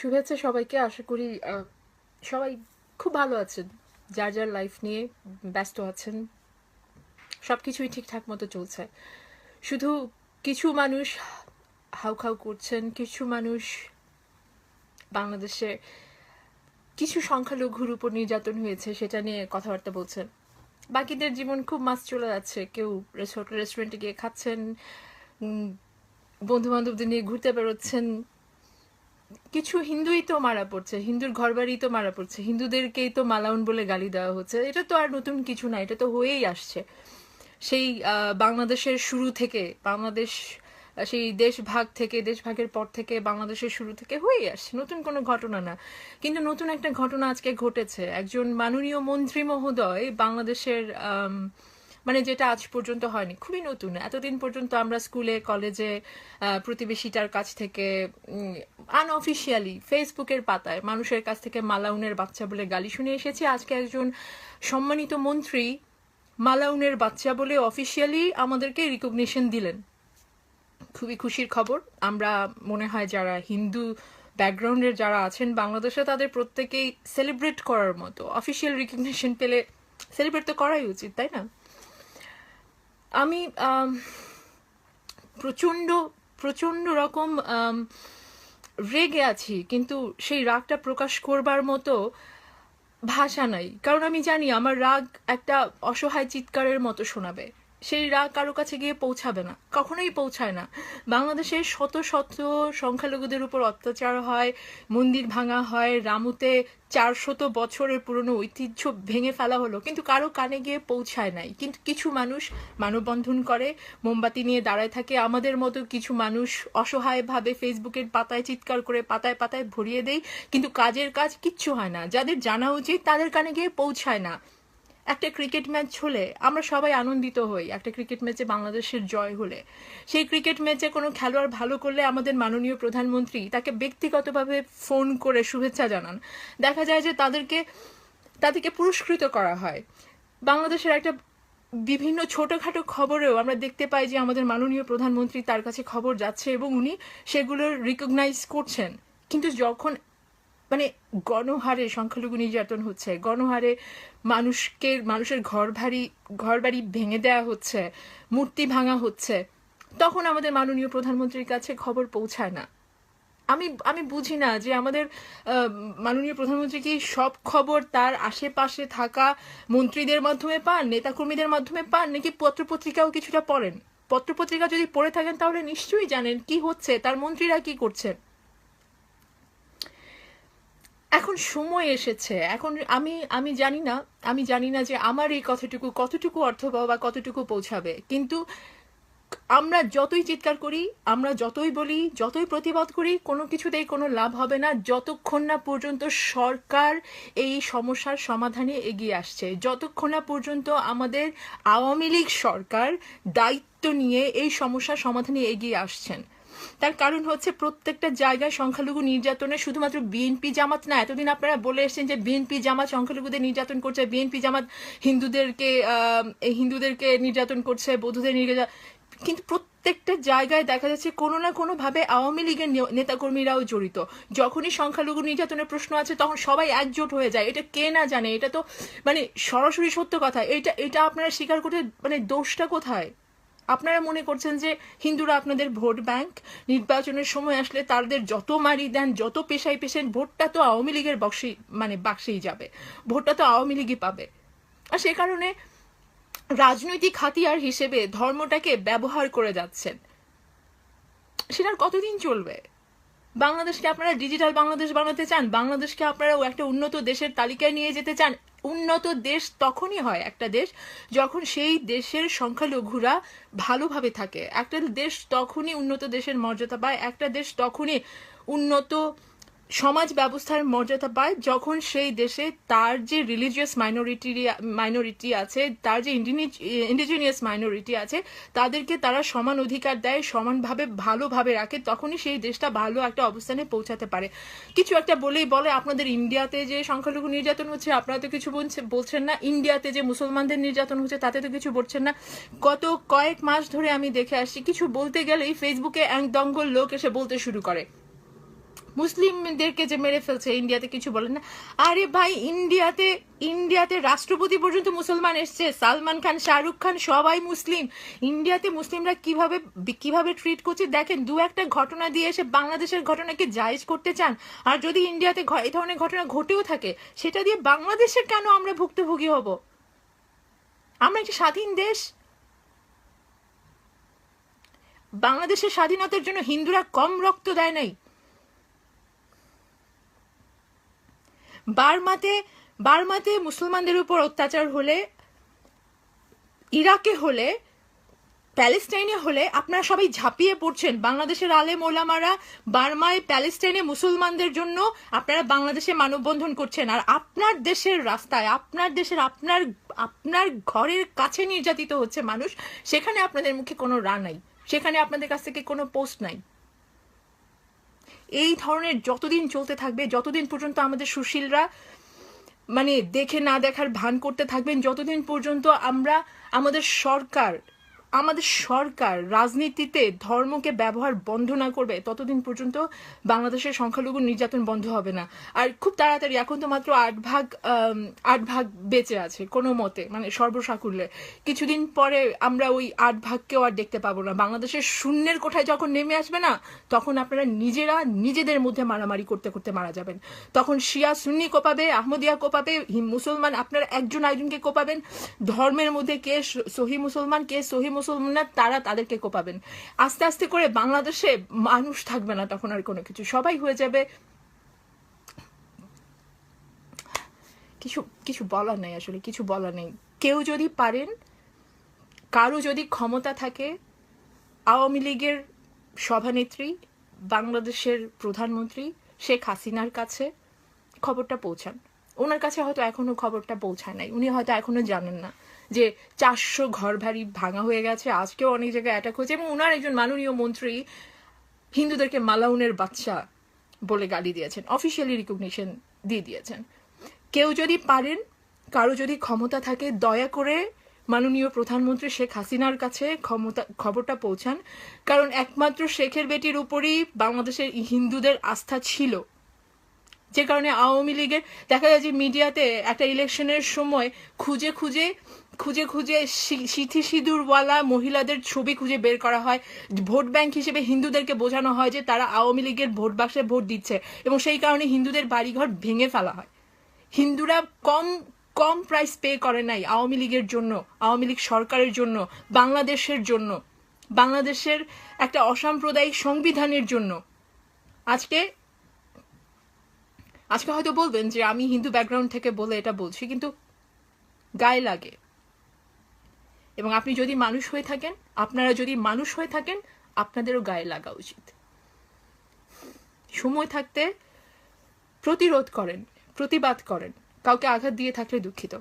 শুভেচ্ছা সবাইকে। আশা করি সবাই খুব ভালো আছেন, যার যার লাইফ নিয়ে ব্যস্ত আছেন, সব কিছুই ঠিকঠাক মতো চলছে। শুধু কিছু মানুষ হাউখাউ করছেন, কিছু মানুষ বাংলাদেশে কিছু সংখ্যালঘুর উপর নির্যাতন হয়েছে সেটা নিয়ে কথাবার্তা বলছেন। বাকিদের জীবন খুব মাস চলে যাচ্ছে, কেউ রেস্টুরেন্টে গিয়ে খাচ্ছেন, বন্ধু বান্ধবদের নিয়ে ঘুরতে বেরোচ্ছেন। কিছু হিন্দুই তো মারা পড়ছে, হিন্দুর ঘরবাড়ি তো মারা পড়ছে, হিন্দুদেরকেই তো মালাউন বলে গালি দেওয়া হচ্ছে। এটা তো আর নতুন কিছু না, এটা তো হয়েই আসছে সেই বাংলাদেশের শুরু থেকে। বাংলাদেশ সেই দেশভাগের পর থেকে বাংলাদেশের শুরু থেকে হয়েই আসছে, নতুন কোনো ঘটনা না। কিন্তু নতুন একটা ঘটনা আজকে ঘটেছে। একজন মাননীয় মন্ত্রী মহোদয় বাংলাদেশের মানে যেটা আজ পর্যন্ত হয়নি, খুবই নতুন। এতদিন পর্যন্ত আমরা স্কুলে কলেজে প্রতিবেশীটার কাছ থেকে আনঅফিসিয়ালি ফেসবুকের পাতায় মানুষের কাছ থেকে মালাউনের বাচ্চা বলে গালি শুনে এসেছি। আজকে একজন সম্মানিত মন্ত্রী মালাউনের বাচ্চা বলে অফিসিয়ালি আমাদেরকে রিকগনিশন দিলেন। খুবই খুশির খবর। আমরা মনে হয় যারা হিন্দু ব্যাকগ্রাউন্ডের যারা আছেন বাংলাদেশে, তাদের প্রত্যেকেই সেলিব্রেট করার মতো। অফিসিয়াল রিকগনিশন পেলে সেলিব্রেট তো করাই উচিত, তাই না? আমি প্রচণ্ড প্রচণ্ড রকম রেগে আছি, কিন্তু সেই রাগটা প্রকাশ করবার মতো ভাষা নাই। কারণ আমি জানি আমার রাগ একটা অসহায় চিৎকারের মতো শোনাবে, সেই রাগ কারো কাছে গিয়ে পৌঁছাবে না, কখনোই পৌঁছায় না। বাংলাদেশে শত শত সংখ্যালঘুদের উপর অত্যাচার হয়, মন্দির ভাঙা হয়, রামুতে 400 বছরের পুরনো ঐতিহ্য ভেঙে ফেলা হলো, কিন্তু কারো কানে গিয়ে পৌঁছায় নাই। কিন্তু কিছু মানুষ মানববন্ধন করে, মোমবাতি নিয়ে দাঁড়ায় থাকে। আমাদের মতো কিছু মানুষ অসহায়ভাবে ফেসবুকের পাতায় চিৎকার করে পাতায় পাতায় ভরিয়ে দেয়, কিন্তু কাজের কাজ কিচ্ছু হয় না। যাদের জানা উচিত তাদের কানে গিয়ে পৌঁছায় না। একটা ক্রিকেট ম্যাচ হলে আমরা সবাই আনন্দিত হই, একটা ক্রিকেট ম্যাচে বাংলাদেশের জয় হলে। সেই ক্রিকেট ম্যাচে কোনো খেলোয়াড় ভালো করলে আমাদের মাননীয় প্রধানমন্ত্রী তাকে ব্যক্তিগতভাবে ফোন করে শুভেচ্ছা জানান। দেখা যায় যে তাদেরকে পুরস্কৃত করা হয়। বাংলাদেশের একটা বিভিন্ন ছোটখাটো খবরেও আমরা দেখতে পাই যে আমাদের মাননীয় প্রধানমন্ত্রী তার কাছে খবর যাচ্ছে এবং উনি সেগুলোর রিকগনাইজ করছেন। কিন্তু যখন মানে গণহারে সংখ্যালঘু নির্যাতন হচ্ছে, গণহারে মানুষের ঘরবাড়ি ভেঙে দেওয়া হচ্ছে, মূর্তি ভাঙা হচ্ছে, তখন আমাদের মাননীয় প্রধানমন্ত্রীর কাছে খবর পৌঁছায় না। আমি আমি বুঝি না যে আমাদের মাননীয় প্রধানমন্ত্রী কি সব খবর তার আশেপাশে থাকা মন্ত্রীদের মাধ্যমে পান, নেতাকর্মীদের মাধ্যমে পান, নাকি পত্রপত্রিকাও কিছুটা পড়েন? পত্রপত্রিকা যদি পড়ে থাকেন তাহলে নিশ্চয়ই জানেন কি হচ্ছে, তার মন্ত্রীরা কি করছেন। এখন সময় এসেছে। এখন আমি জানি না যে আমার এই কথাটুকু কতটুকু অর্থবহ বা কতটুকু পৌঁছাবে, কিন্তু আমরা যতই চিৎকার করি, আমরা যতই বলি, যতই প্রতিবাদ করি, কোনো কিছুতেই কোনো লাভ হবে না যতক্ষণ না পর্যন্ত সরকার এই সমস্যার সমাধানে এগিয়ে আসছে, যতক্ষণ না পর্যন্ত আমাদের আওয়ামী লীগ সরকার দায়িত্ব নিয়ে এই সমস্যার সমাধানে এগিয়ে আসছেন। তার কারণ হচ্ছে প্রত্যেকটা জায়গায় সংখ্যালঘু নির্যাতনে শুধুমাত্র বিএনপি জামাত না। এতদিন আপনারা বলে এসেছেন যে বিএনপি জামাত সংখ্যালঘুদের নির্যাতন করছে, বিএনপি জামাত হিন্দুদেরকে নির্যাতন করছে, বৌদ্ধদের নির্যাতন, কিন্তু প্রত্যেকটা জায়গায় দেখা যাচ্ছে কোনো না কোনো ভাবে আওয়ামী লীগের নেতাকর্মীরাও জড়িত। যখনই সংখ্যালঘু নির্যাতনের প্রশ্ন আছে তখন সবাই একজোট হয়ে যায়। এটা কে না জানে, এটা তো মানে সরাসরি সত্য কথা। এটা আপনারা স্বীকার করতে মানে দোষটা কোথায়? আপনারা মনে করছেন যে হিন্দুরা আপনাদের ভোট ব্যাংক, নির্বাচনের সময় আসলে তাদের যত মারি দেন, যত পেশায় পেশেন, ভোটটা তো আওয়ামী লীগের বাক্সেই যাবে, ভোটটা তো আওয়ামী লীগই পাবে। আর সে কারণে রাজনৈতিক হাতিয়ার হিসেবে ধর্মটাকে ব্যবহার করে যাচ্ছেন। সেটা কতদিন চলবে? বাংলাদেশকে আপনারা ডিজিটাল বাংলাদেশ বানাতে চান, বাংলাদেশকে আপনারা একটা উন্নত দেশের তালিকায় নিয়ে যেতে চান। উন্নত দেশ তখনই হয় একটা দেশ যখন সেই দেশের সংখ্যালঘুরা ভালোভাবে থাকে। একটা দেশ তখনই উন্নত দেশের মর্যাদা পায়, একটা দেশ তখনই উন্নত সমাজ ব্যবস্থার মর্যাদা পায় যখন সেই দেশে তার যে রিলিজিয়াস মাইনরিটি আছে, তার যে ইন্ডিজিনিয়াস মাইনরিটি আছে, তাদেরকে তারা সমান অধিকার দেয়, সমানভাবে ভালোভাবে রাখে, তখনই সেই দেশটা ভালো একটা অবস্থানে পৌঁছাতে পারে। কিছু একটা বলেই বলে আপনাদের ইন্ডিয়াতে যে সংখ্যালঘু নির্যাতন হচ্ছে আপনারা তো কিছু বলছেন না, ইন্ডিয়াতে যে মুসলমানদের নির্যাতন হচ্ছে তাতে তো কিছু বলছেন না। গত কয়েক মাস ধরে আমি দেখে আসছি কিছু বলতে গেলেই ফেসবুকে এক দঙ্গল লোক এসে বলতে শুরু করে মুসলিমদেরকে যে মেরে ফেলছে, ইন্ডিয়াতে কিছু বলেন না। আরে ভাই, ইন্ডিয়াতে রাষ্ট্রপতি পর্যন্ত মুসলমান এসছে, সালমান খান, শাহরুখ খান সবাই মুসলিম। ইন্ডিয়াতে মুসলিমরা কিভাবে ট্রিট করছে দেখেন। দু একটা ঘটনা দিয়ে এসে বাংলাদেশের ঘটনাকে জায়েজ করতে চান। আর যদি ইন্ডিয়াতে এই ধরনের ঘটনা ঘটেও থাকে, সেটা দিয়ে বাংলাদেশের কেন আমরা ভুক্তভোগী হব? আমরা একটি স্বাধীন দেশ। বাংলাদেশের স্বাধীনতার জন্য হিন্দুরা কম রক্ত দেয় নাই। বার্মাতে মুসলমানদের উপর অত্যাচার হলে, ইরাকে হলে, প্যালেস্টাইনে হলে আপনারা সবাই ঝাঁপিয়ে পড়ছেন। বাংলাদেশের আলেম ওলামারা বার্মায়, প্যালেস্টাইনে মুসলমানদের জন্য আপনারা বাংলাদেশে মানববন্ধন করছেন। আর আপনার দেশের রাস্তায়, আপনার ঘরের কাছে নির্যাতিত হচ্ছে মানুষ, সেখানে আপনাদের মুখে কোনো রা নাই, সেখানে আপনাদের কাছ থেকে কোনো পোস্ট নাই। এই ধরনের যতদিন চলতে থাকবে, যতদিন পর্যন্ত আমাদের সুশীলরা মানে দেখে না দেখার ভান করতে থাকবেন, যতদিন পর্যন্ত আমাদের সরকার রাজনীতিতে ধর্মকে ব্যবহার বন্ধ না করবে, ততদিন পর্যন্ত বাংলাদেশের সংখ্যালঘু নির্যাতন বন্ধ হবে না। আর খুব তাড়াতাড়ি, এখন তো মাত্র 8 ভাগ বেঁচে আছে কোনো মতে, মানে সর্বসাকুল্যে। কিছুদিন পরে আমরা ওই 8 ভাগকেও আর দেখতে পাবো না। বাংলাদেশের শূন্যের কোঠায় যখন নেমে আসবে না, তখন আপনারা নিজেদের মধ্যে মারামারি করতে করতে মারা যাবেন। তখন শিয়া সুন্নি কোপাবে, আহমদিয়া কোপাবে, মুসলমান আপনারা একজন আরেকজনকে কোপাবেন। ধর্মের মধ্যে কে সহি মুসলমান, কে সহি মুসলমান না, তাদেরকে কোপাবেন। আস্তে আস্তে করে বাংলাদেশে মানুষ থাকবে না তখন আর কোনো কিছু, সবাই হয়ে যাবে। কিছু বলার নেই, আসলে কিছু বলার নেই। কেউ যদি পারেন, কারো যদি ক্ষমতা থাকে, আওয়ামী লীগের সভানেত্রী, বাংলাদেশের প্রধানমন্ত্রী শেখ হাসিনার কাছে খবরটা পৌঁছান। ওনার কাছে হয়তো এখনো খবরটা পৌঁছায় নাই, উনি হয়তো এখনো জানেন না যে 400 ঘর বাড়ি ভাঙা হয়ে গেছে, আজকেও অনেক জায়গায় অ্যাটাক হয়েছে, এবং ওনার একজন মাননীয় মন্ত্রী হিন্দুদেরকে মালাউনের বাচ্চা বলে গালি দিয়েছেন, অফিসিয়ালি রিকগনিশন দিয়ে দিয়েছেন। কেউ যদি পারেন, কারো যদি ক্ষমতা থাকে, দয়া করে মাননীয় প্রধানমন্ত্রী শেখ হাসিনার কাছে খবরটা পৌঁছান। কারণ একমাত্র শেখের বেটির উপরই বাংলাদেশের হিন্দুদের আস্থা ছিল, যে কারণে আওয়ামী লীগের দেখা যায় যে মিডিয়াতে একটা ইলেকশনের সময় খুঁজে সিথি সিঁদুরওয়ালা মহিলাদের ছবি খুঁজে বের করা হয়, ভোট ব্যাংক হিসেবে হিন্দুদেরকে বোঝানো হয় যে তারা আওয়ামী লীগের ভোট বাক্সে ভোট দিচ্ছে, এবং সেই কারণে হিন্দুদের বাড়িঘর ভেঙে ফেলা হয়। হিন্দুরা কম প্রাইস পে করে নাই আওয়ামী লীগের জন্য, আওয়ামী লীগ সরকারের জন্য, বাংলাদেশের জন্য, বাংলাদেশের একটা অসাম্প্রদায়িক সংবিধানের জন্য। আজকে হয়তো বলবেন যে আমি হিন্দু ব্যাকগ্রাউন্ড থেকে বলে এটা বলছি, কিন্তু গায়ে লাগে। এবং আপনি যদি মানুষ হয়ে থাকেন, আপনারা যদি মানুষ হয়ে থাকেন, আপনাদেরও গায়ে লাগা উচিত। সময় থাকতে প্রতিরোধ করেন, প্রতিবাদ করেন। কাউকে আঘাত দিয়ে থাকলে দুঃখিত।